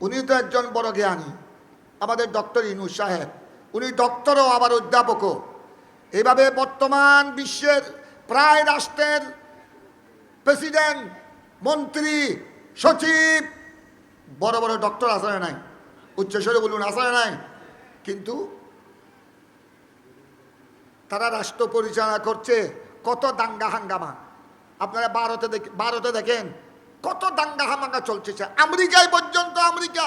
উনি তো একজন বড় জ্ঞানী, আমাদের ডক্টর ইউনূস সাহেব, উনি ডক্টরও আবার অধ্যাপকও। এইভাবে বর্তমান বিশ্বের প্রায় রাষ্ট্রের প্রেসিডেন্ট, মন্ত্রী, সচিব, বড় বড় ডক্টর আসলে নাই, উচ্চস্বরে বলুন আসলে নাই, কিন্তু তারা রাষ্ট্র পরিচালনা করছে। কত দাঙ্গা হাঙ্গামা আপনারা ভারতে দেখেন, কত দাঙ্গা হাঙ্গামা চলছে। আমেরিকায় পর্যন্ত, আমেরিকা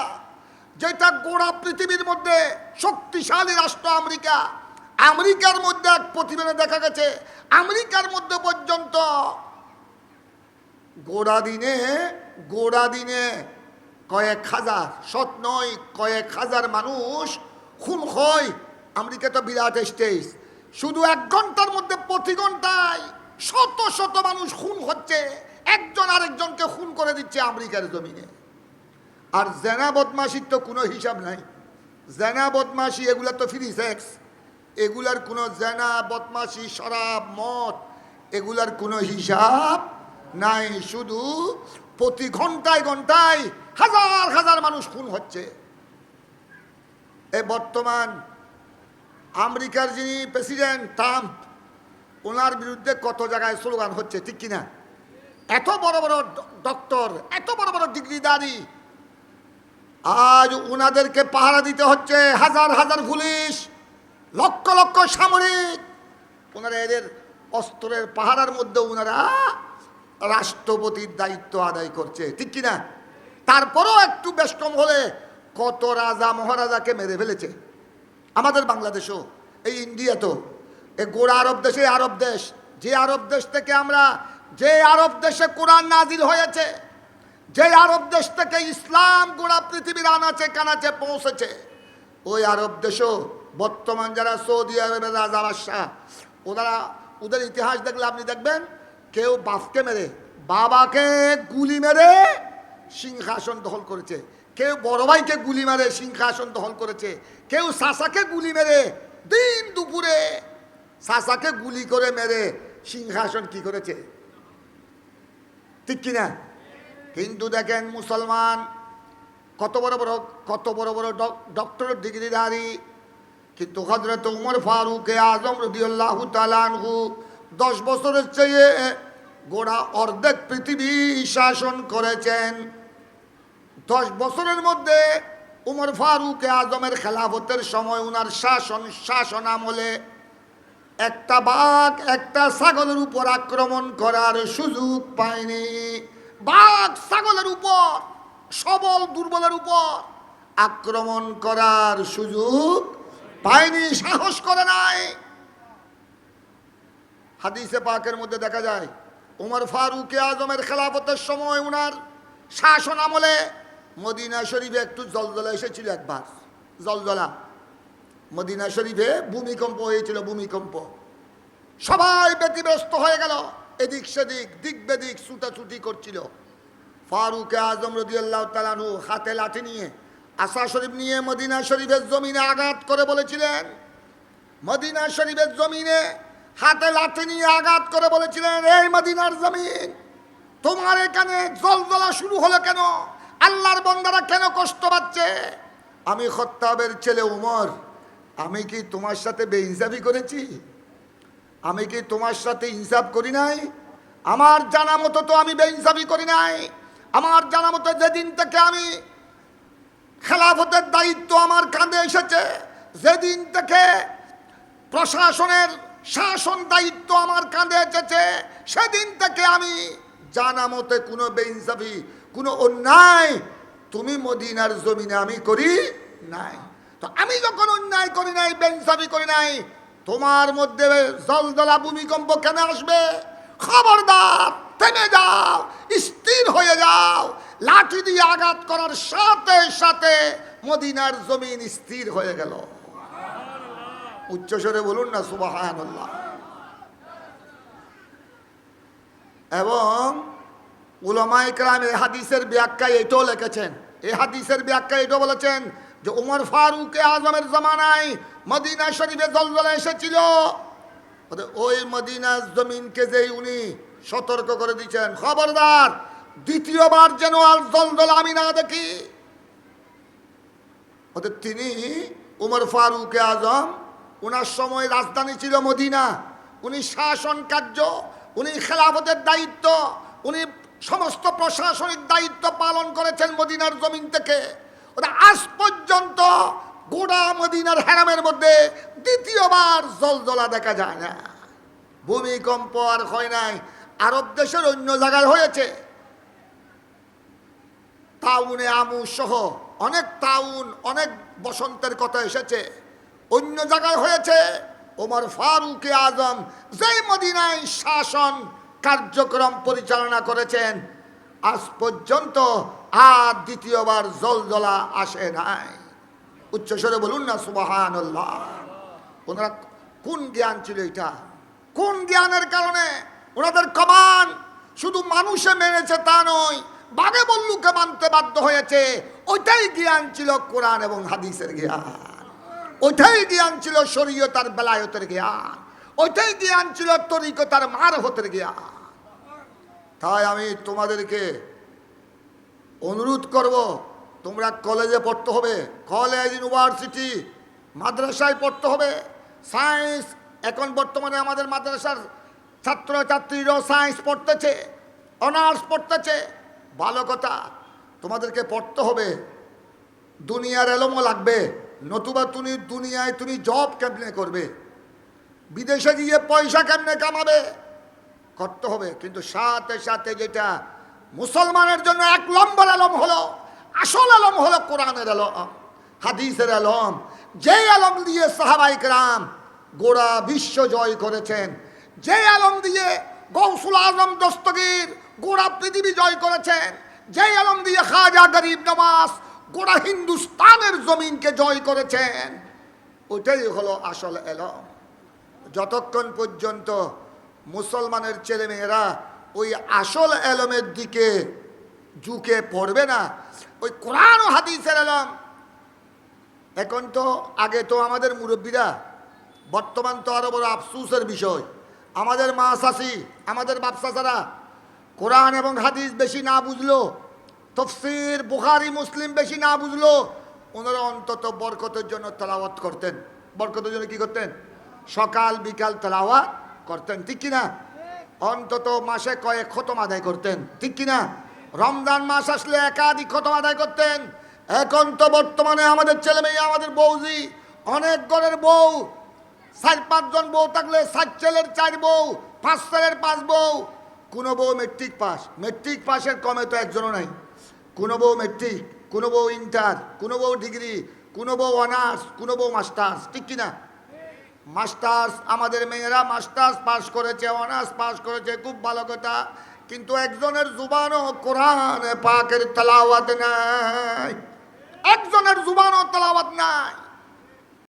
যেটা গোড়া পৃথিবীর মধ্যে শক্তিশালী রাষ্ট্র আমেরিকা, আমেরিকার মধ্যে এক প্রতিবেদনে দেখা গেছে আমেরিকার মধ্যে পর্যন্ত গোড়া দিনে কয়েক হাজার, শত নয় কয়েক হাজার মানুষ খুন হয়। আমেরিকা তো বিরাট স্টেজ, শুধু 1 ঘন্টার মধ্যে প্রতি ঘন্টায় শত শত মানুষ খুন হচ্ছে, একজন আরেকজনকে খুন করে দিচ্ছে আমেরিকার জমিনে। আর জেনা বদমাশির তো কোনো হিসাব নাই। জেনা বদমাশি এগুলা তো ফ্রি সেক্স, এগুলার কোনো জেনা বদমাশি, শরাব, মদ, এগুলার কোনো হিসাব নাই। শুধু প্রতি ঘন্টায় ঘন্টায় হাজার হাজার মানুষ খুন হচ্ছে। এই বর্তমান আমেরিকার যিনি প্রেসিডেন্ট ট্রাম্প, ওনার বিরুদ্ধে কত জায়গায় স্লোগান হচ্ছে, ঠিক কিনা? এত বড় বড় ডক্টর, এত বড় বড় ডিগ্রিধারী, আজ ওনাদেরকে পাহারা দিতে হচ্ছে হাজার হাজার পুলিশ, লক্ষ লক্ষ সামরিক। ওনারা এদের অস্ত্রের পাহারার মধ্যে ওনারা রাষ্ট্রপতির দায়িত্ব আদায় করছে, ঠিক কিনা? তারপরও একটু বেশ কম হলে কত রাজা মহারাজাকে মেরে ফেলেছে। আমাদের বাংলাদেশও, এই ইন্ডিয়া তো, এই গোড়া আরব দেশে, আরব দেশ, যে আরব দেশ থেকে আমরা, যে আরব দেশে কোরআন নাজিল হয়েছে, যে আরব দেশ থেকে ইসলাম গোড়া পৃথিবীর আনাচে কানাচে পৌঁছেছে, ওই আরব দেশও বর্তমান যারা সৌদি আরবের রাজা বাদশাহ, ওনারা, ওদের ইতিহাস দেখলে আপনি দেখবেন কেউ বাপকে মেরে, বাবাকে গুলি মেরে সিংহাসন দখল করেছে, কেউ বড় ভাইকে গুলি মেরে সিংহাসন দখল করেছে, কেউ চাচাকে গুলি মেরে, দিন দুপুরে চাচাকে গুলি করে মেরে সিংহাসন কি করেছে, ঠিক কিনা? কিন্তু দেখেন মুসলমান কত বড় বড় ডক্টর ডিগ্রিধারী, কিন্তু হযরত উমর ফারুক আজম রাদিয়াল্লাহু তাআলা আনহু 10 বছরের চেয়ে গোড়া অর্ধেক পৃথিবী শাসন করেছেন। 10 বছরের মধ্যে উমর ফারুক আজমের খেলাফতের সময় উনার শাসন আমলে একটা বাঘ একটা ছাগলের উপর আক্রমণ করার সুযোগ পায়নি। বাঘ ছাগলের উপর, সবল দুর্বলের উপর আক্রমণ করার সুযোগ পায়নি, সাহস করে নাই। হাদিসে পাকের মধ্যে দেখা যায় উমর ফারুক আজমের খেলাফতের সময় উনার শাসন আমলে মদিনা শরীফে একটু জলজলা এসেছিল, একবার জলজলা, মদিনা শরীফে ভূমিকম্প হয়েছিল, ভূমিকম্প, সবাই ব্যতিব্যস্ত হয়ে গেল, এদিক সেদিক দিক বেদিক ছুটাছুটি করছিল। ফারুক আজম রাদিয়াল্লাহু তাআলা আনহু হাতে লাঠি নিয়ে, আসা শরীফ নিয়ে মদিনা শরীফের জমিনে আঘাত করে বলেছিলেন, মদিনা শরীফের জমিনে হাতে লাঠি নিয়ে আঘাত করে বলেছিলেন, এই মদিনার জমিন, তোমার এখানে জলজলা শুরু হলো কেন? আল্লাহর বান্দারা কেন কষ্ট পাচ্ছে? আমি খাত্তাবের ছেলে উমর, আমি কি তোমার সাথে বেইনসাফি করেছি? আমি কি তোমার সাথে ইনসাফ করি নাই? আমার জানা মতো তো আমি বেইনসাফি করি নাই। আমার জানা মতো যেদিন থেকে আমি খেলাফতের দায়িত্ব আমার কাঁধে এসেছে, যেদিন থেকে প্রশাসনের শাসন দায়িত্ব আমার কাঁধে এসেছে, সেদিন থেকে আমি জানা মতে কোনো বেইনসাফি, কোনো অন্যায় তুমি মদিনার জমিনে আমি করি নাই। তো আমি যখন অন্যায় করি নাই, বেইনসাফি করি নাই, তোমার মধ্যে জলজলা ভূমিকম্প কেন আসবে? খবরদার, থেমে যাও, স্থির হয়ে যাও। লাঠি দিয়ে আঘাত করার সাথে সাথে মদিনার জমিন স্থির হয়ে গেল। উচ্চস্বরে বলুন না সুবহানাল্লাহ। এবং উলামায়ে কেরাম এই হাদিসের ব্যাখ্যায় এটাও লিখেছেন, এই হাদিসের ব্যাখ্যায় এটাও বলেছেন যে উমর ফারুক আজমের জামানায় মদিনা শরীফে জলজলা এসেছিল, ওই মদিনার জমিনকে যেই উনি সতর্ক করে দিচ্ছেন, খবরদার দ্বিতীয়বার যেন আর জলজলা আমি না দেখি। অর্থাৎ তিনি উমর ফারুক আজম, ওনার সময় রাজধানী ছিল মদিনা, উনি শাসন কার্য, উনি খেলাফতের দায়িত্ব, উনি সমস্ত প্রশাসনিক দায়িত্ব পালন করেছেন মদিনার জমিন থেকে। আজ পর্যন্ত গোটা মদিনার হারামের মধ্যে দ্বিতীয়বার জলজলা দেখা যায় না। ভূমিকম্প আর হয় নাই, আরব দেশের অন্য জায়গায় হয়েছে, তাউনে আমু সহ অনেক তাউন, অনেক বসন্তের কথা এসেছে, অন্য জায়গায় হয়েছে। ওমর ফারুক আজম যে মদিনায় শাসন কার্যক্রম পরিচালনা করেছেন, আজ পর্যন্ত আর দ্বিতীয়বার জলজলা আসে নাই। উচ্চস্বরে বলুন না সুবহানাল্লাহ। ওনারা কোন জ্ঞান ছিল এটা? কোন জ্ঞানের কারণে ওনাদের কমান শুধু মানুষে মেনেছে তা নয়, বাঘে বল্লুকে মানতে বাধ্য হয়েছে? ওইটাই জ্ঞান ছিল কোরআন এবং হাদিসের জ্ঞান, ওইটাই জ্ঞান ছিল শরীয়ত আর বেলায়েতের জ্ঞান, ওইটাই জ্ঞান ছিল তরিকত আর মারফতের জ্ঞান। তাই আমি তোমাদেরকে অনুরোধ করব, তোমরা কলেজে পড়তে হবে, কলেজ ইউনিভার্সিটি মাদ্রাসায় পড়তে হবে। সায়েন্স এখন বর্তমানে আমাদের মাদ্রাসার ছাত্রছাত্রীরাও সায়েন্স পড়তেছে, অনার্স পড়তেছে, ভালো কথা। তোমাদেরকে পড়তে হবে, দুনিয়ার এলমও লাগবে, নতুবা তুমি দুনিয়ায় তুমি জব কেমনে করবে, বিদেশে গিয়ে পয়সা কেমনে কামাবে, করতে হবে। কিন্তু সাথে সাথে যেটা মুসলমানের জন্য এক নম্বর আলম হলো, আসল আলম হলো কোরআনের আলম, হাদিসের আলম। যে আলম দিয়ে সাহাবায়ে কেরাম গোড়া বিশ্ব জয় করেছেন, যে আলম দিয়ে গৌসুল আজম দস্তগীর গোড়া পৃথিবী জয় করেছেন, যে আলম দিয়ে খাজা গরিব নওয়াজ গোড়া হিন্দুস্তানের জমিনকে জয় করেছেন, ওইটাই হলো আসল আলম। যতক্ষণ পর্যন্ত মুসলমানের ছেলেমেয়েরা ওই আসল আলমের দিকে ঝুঁকে পড়বে না, ওই কোরআন ও হাদিসের আলম। এখন তো আগে তো আমাদের মুরব্বীরা, বর্তমান তো আরো বড় আফসোসের বিষয়, আমাদের মা শাশি, আমাদের বাপ চাচারা কোরআন এবং হাদিস বেশি না বুঝলো, তফসির বুখারী মুসলিম বেশি না বুঝলো, ওনারা অন্তত বরকতের জন্য তেলাওয়াত করতেন। বরকতের জন্য কি করতেন? সকাল বিকাল তেলাওয়াত করতেন, ঠিক কিনা? অন্তত মাসে কয়েক খতম আদায় করতেন, ঠিক কিনা? রমজান মাস আসলে একাধিক খতম আদায় করতেন। এখন তো বর্তমানে আমাদের ছেলে মেয়ে, আমাদের বউজি, অনেক ঘরের বউ, 4-5 জন বউ থাকলে 4 ছেলের 4 বউ, 5 ছেলের 5 বউ। কোনো বউ মেট্রিক পাস, মেট্রিক পাসের কমে তো একজনও নাই। কোনো বউ মেট্রিক, কোনো বউ ইন্টার, কোনো বউ ডিগ্রি, কোনো বউ অনার্স, কোনো বউ মাস্টার্স, ঠিক কিনা? মাস্টার্স, আমাদের মেয়েরা মাস্টার্স পাস করেছে, অনার্স পাস করেছে, খুব ভালো কথা। কিন্তু একজনের জুবানও কোরআন পাকের তেলাওয়াত নাই, একজনের জুবানও তেলাওয়াত নাই।